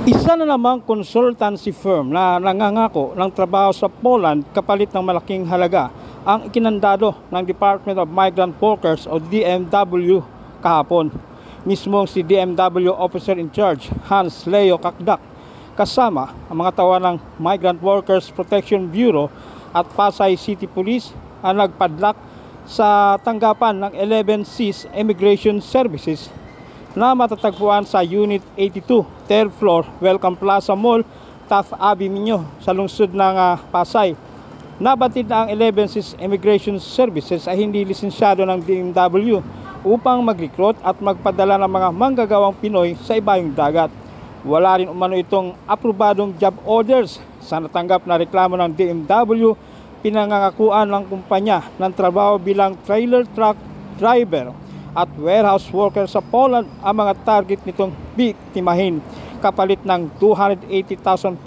Isa na namang consultancy firm na nangangako ng trabaho sa Poland kapalit ng malaking halaga ang ikinandado ng Department of Migrant Workers o DMW kahapon. Mismong si DMW Officer in Charge Hans Leo Kakdak kasama ang mga tawa ng Migrant Workers Protection Bureau at Pasay City Police ang nagpadlak sa tanggapan ng 11Cs Immigration Services na matatagpuan sa Unit 82, 3rd floor, Welcome Plaza Mall, Taft Avenue sa lungsod ng Pasay. Nabatid na ang 11Cs Immigration Services ay hindi lisensyado ng DMW upang mag-recruit at magpadala ng mga manggagawang Pinoy sa ibayong dagat. Wala rin umano itong aprobadong job orders. Sa natanggap na reklamo ng DMW, pinangangakuan ng kumpanya ng trabaho bilang trailer truck driver at warehouse worker sa Poland ang mga target nitong biktimahin kapalit ng 280,000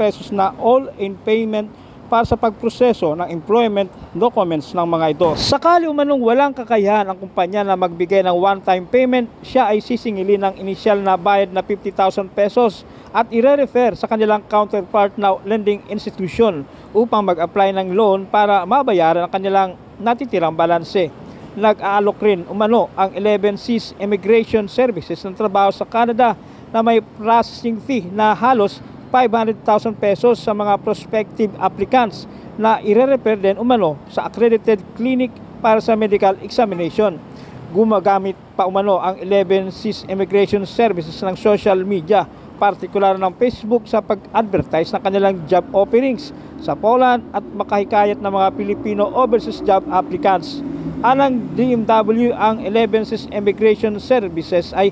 pesos na all-in payment para sa pagproseso ng employment documents ng mga ito. Sakali umanong walang kakayahan ang kumpanya na magbigay ng one-time payment, siya ay sisingilin ng inisyal na bayad na 50,000 pesos at ire-refer sa kanilang counterpart na lending institution upang mag-apply ng loan para mabayaran ang kanilang natitirang balanse. Nag-aalok rin umano ang 11Cs Immigration Services ng trabaho sa Canada na may processing fee na halos 500,000 pesos sa mga prospective applicants na ire-refer din umano sa accredited clinic para sa medical examination. Gumagamit pa umano ang 11Cs Immigration Services ng social media, partikular ng Facebook sa pag-advertise ng kanilang job offerings sa Poland at makahikayat ng mga Filipino overseas job applicants. Alang DMW, ang 11Cs Immigration Services ay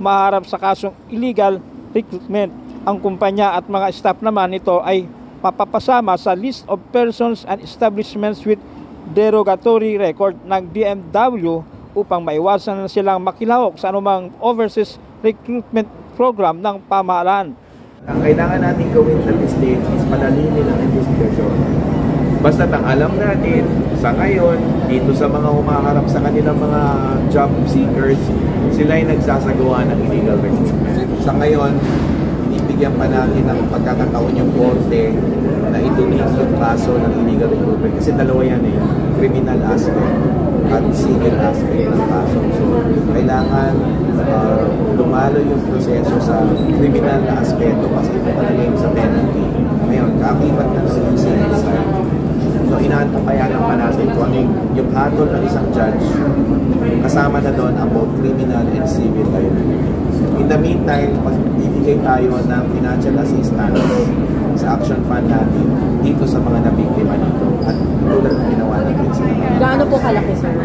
maharap sa kasong illegal recruitment. Ang kumpanya at mga staff naman nito ay mapapasama sa list of persons and establishments with derogatory record ng DMW upang maiwasan na silang makilahok sa anumang overseas recruitment program ng pamahalaan. Ang kailangan natin gawin sa this stage is panalinin ang investigasyon. Basta ang alam natin, sa ngayon, dito sa mga humaharap sa kanilang mga job seekers, sila ay nagsasagawa ng illegal recruitment. Sa ngayon, binibigyan pa natin ng pagkakataon yung korte na ituloy yung kaso ng illegal recruitment. Kasi dalawa yan eh, criminal aspect at civil aspect ng kaso. So, kailangan dumalo yung proseso sa criminal na aspeto kasi ito talaga yung sa penalty. Ngayon, kaakibat na yung civil side. So, inaantapayanan pa natin kung ano yung hatol ng isang judge. Kasama na doon ang both criminal and civil liability. In the meantime, magbibigay tayo ng financial assistance sa action fund natin dito sa mga nabiktima nito at tulad ng ginawa natin sa mga. Gaano po kalaki, sir?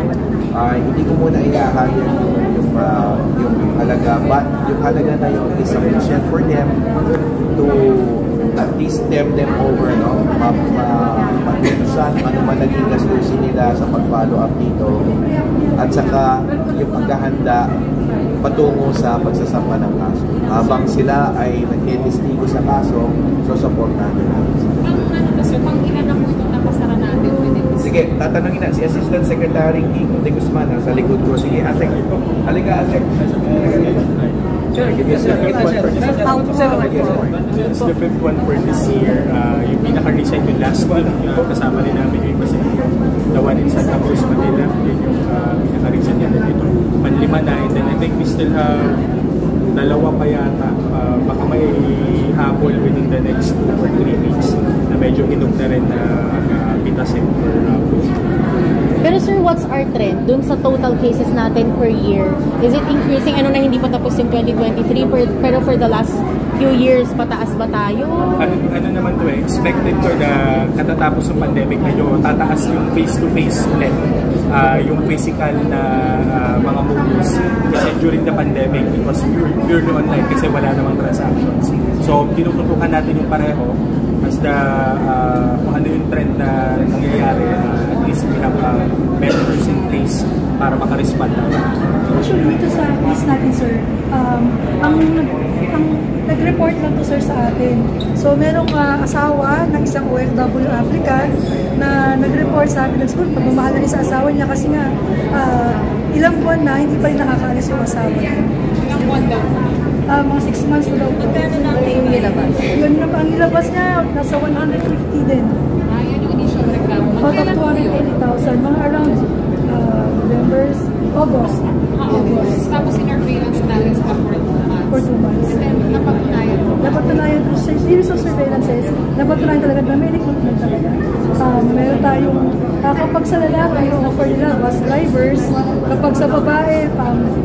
Hindi ko muna ihahayag yung halaga, but yung halaga na yun is sufficient for them to at least them over, no? Mag-minsan ano man naging gastusin nila sa pag-follow up dito at saka yung paghahanda patungo sa pagsasampa ng kaso. Habang sila ay nag-testigo sa kaso, so support natin. Kasi pang ilan na po itong napasara natin? Sige, tatanungin na si Assistant Secretary Kiko de Guzman sa likod ko. Sige, Asek. Halika, Asek. Sir, it's the fifth one for this year. Yung pinaka-recent yung last one, kasama rin namin yung iba sa the one in Santa Cruz, Manila. Yun yung pinaka-recent yan dito. Panlima na, and then I think we still have dalawa pa yata. Baka may habol within the next 2 or 3 weeks na medyo hinog na rin na pitasin for Pero sir, what's our trend dun sa total cases natin per year? Is it increasing? Ano na hindi pa tapos yung 2023, pero for the last few years, pataas ba tayo? Ano naman to eh, expected to na katatapos ng pandemic, medyo tataas yung face-to-face ulit. Yung physical na mga moves. Kasi during the pandemic, it was purely online kasi wala namang transactions. So, tinututukan natin yung pareho as the kung ano yung trend na nangyayari, at least we have measures in place para makarespond natin. Actually, dito sa case natin, sir, ang nag-report lang to, sir, sa atin. So, merong asawa ng isang OFW applicant na nag-report sa atin. Siguro, pagmamahal na rin sa asawa niya kasi nga, ilang buwan na, hindi pa rin nakakaalis yung asawa niya. Ilang buwan daw? Mga 6 months na daw po. Magkano na ang nilabas? lumabas niya, nasa 150 din. Yan yung initial reklamo. Out of Magkailan po yun? 280,000, mga around November, August. August. Tapos in-surveillance natin sa For 2 months. And then, napatunayan po. Napatunayan po sa series of surveillances, napatunayan talaga na may recruitment talaga. Meron tayong, kapag sa lalaki, yung offer nila, bus drivers, kapag sa babae,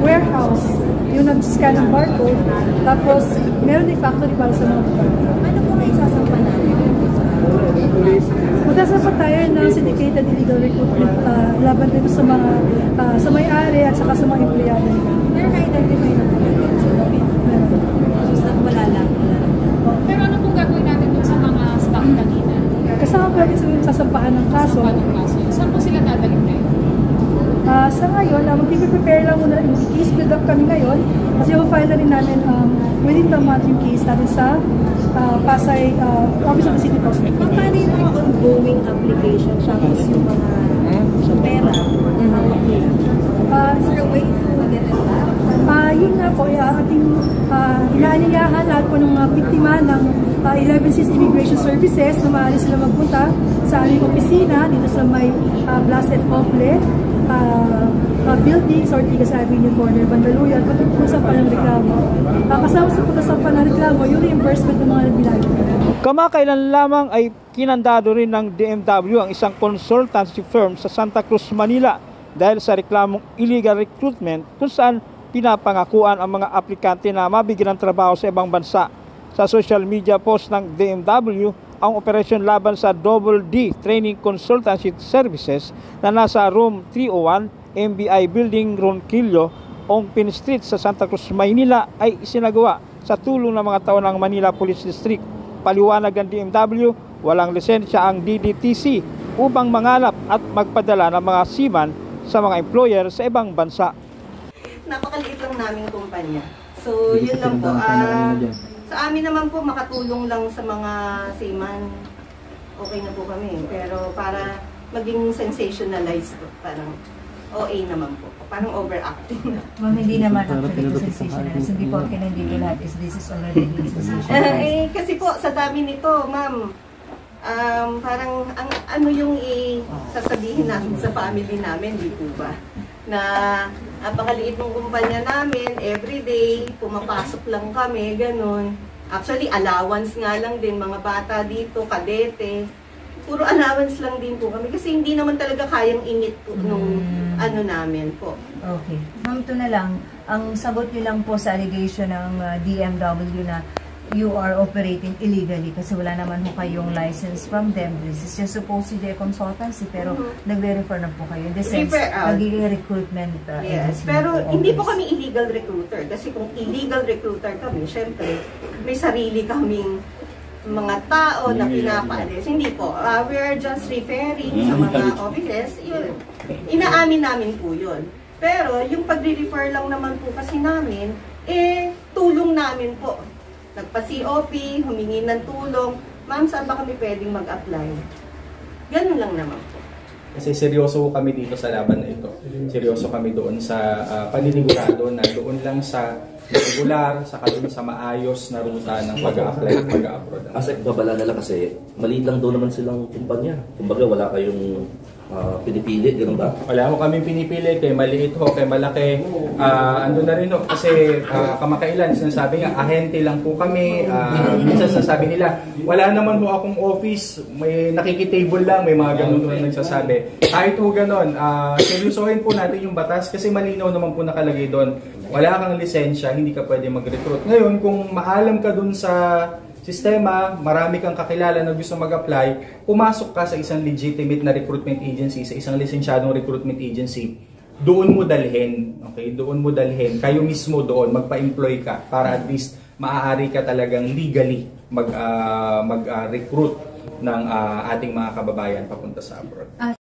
warehouse, yung nag-scan ng barcode, tapos meron din factory para sa mga babae. Ano po na isasampa natin? Magsasapat tayo ng syndicated illegal recruitment laban dito sa mga sa may-ari at saka sa mga empleyado nila. Pero na-identify na po natin sa COVID. Basta wala lang. Pero ano pong gagawin natin dun sa mga staff kanina? Kasama pa rin sa sasampahan ng kaso. Anong kaso? Saan po sila dadalhin ngayon? Sa ngayon, mag-prepare lang muna yung case build up kami ngayon kasi i-file na rin namin within the month yung case natin sa Pasay Office of the City Prosecutor. Paano yung mga ongoing application tapos yung mga pera? Is there a way to get it back? Yun nga po, ating inaaniyahan lahat po ng mga biktima ng 11-6 Immigration Services na maaari sila magpunta sa aming opisina dito sa may Blas et Ople buildings, Ortigas Avenue Corner, Bandaluyan, pagkasapan ng reklamo. Kasama sa pagkasapan ng reklamo, yung reimbursement ng mga nagbilagi. Kamakailan lamang ay kinandado rin ng DMW ang isang consultancy firm sa Santa Cruz, Manila dahil sa reklamong illegal recruitment kung saan pinapangakuan ang mga aplikante na mabigyan ng trabaho sa ibang bansa. Sa social media post ng DMW, ang operasyon laban sa Double D Training Consultancy Services na nasa room 301 MBI Building, Ronquillo, Ongpin Street sa Santa Cruz, Maynila ay isinagawa sa tulong ng mga tao ng Manila Police District. Paliwanag ng DMW, walang lisensya ang DDTC upang mangalap at magpadala ng mga seaman sa mga employer sa ibang bansa. Napakaliit lang naming kumpanya. So, yun lang po. Sa amin naman po, makatulong lang sa mga seaman. Okay na po kami. Pero para maging sensationalized po, parang OA naman po. Parang overacting na. Ma'am, hindi naman actually ito sensationalized. Hindi po okay nandito lahat is this is already sensationalized. Kasi po, sa dami nito, ma'am, parang ano yung sasabihin namin sa family namin, di po ba? Na napakaliit ng kumpanya namin, everyday, pumapasok lang kami, ganun. Actually, allowance nga lang din, mga bata dito, kadete. Puro allowance lang din po kami kasi hindi naman talaga kayang init po nung ano namin po. Okay. Ma'am, ito na lang. Ang sagot niyo lang po sa allegation ng DMW na you are operating illegally kasi wala naman po kayong license from them. This is just supposedly a consultancy pero nagre-refer na po kayo. In the sense, nagiging recruitment yes, pero hindi po kami illegal recruiter kasi kung illegal recruiter kami, syempre may sarili kaming mga tao na pinapaalis. Hindi po. We are just referring sa mga offices. Yun, inaamin namin po yun. Pero yung pagre-refer lang naman po kasi namin, tulong namin po. Nagpa-COP, humingi ng tulong. Ma'am, saan ba kami pwedeng mag-apply? Ganun lang naman po. Kasi seryoso kami dito sa laban na ito. Seryoso kami doon sa paninigurado na doon lang sa regular, saka doon sa maayos na ruta ng pag-a-apply at pag-a-abroad. Kasi babala nila kasi maliit lang doon naman silang kumpanya. Kumbaga wala kayong pinipili, gano'n ba? Wala mo kami pinipili, kay maliit ho, kay malaki. Ando na rin ho, kasi kamakailan, sinasabi nga, ahente lang po kami. Minsan sinasabi nila, wala naman ho akong office, may nakikitable lang, may mga ganun na nagsasabi. Kahit ho ganun, seryosohin po natin yung batas kasi malinaw naman po nakalagay doon. Wala kang lisensya, hindi ka pwede mag-recruit. Ngayon, kung maalam ka dun sa sistema, marami kang kakilala na gusto mag-apply, pumasok ka sa isang legitimate na recruitment agency, sa isang lisensyadong recruitment agency, doon mo dalhin, okay? Doon mo dalhin, kayo mismo doon, magpa-employ ka para at least maaari ka talagang legally mag-recruit ng ating mga kababayan papunta sa abroad.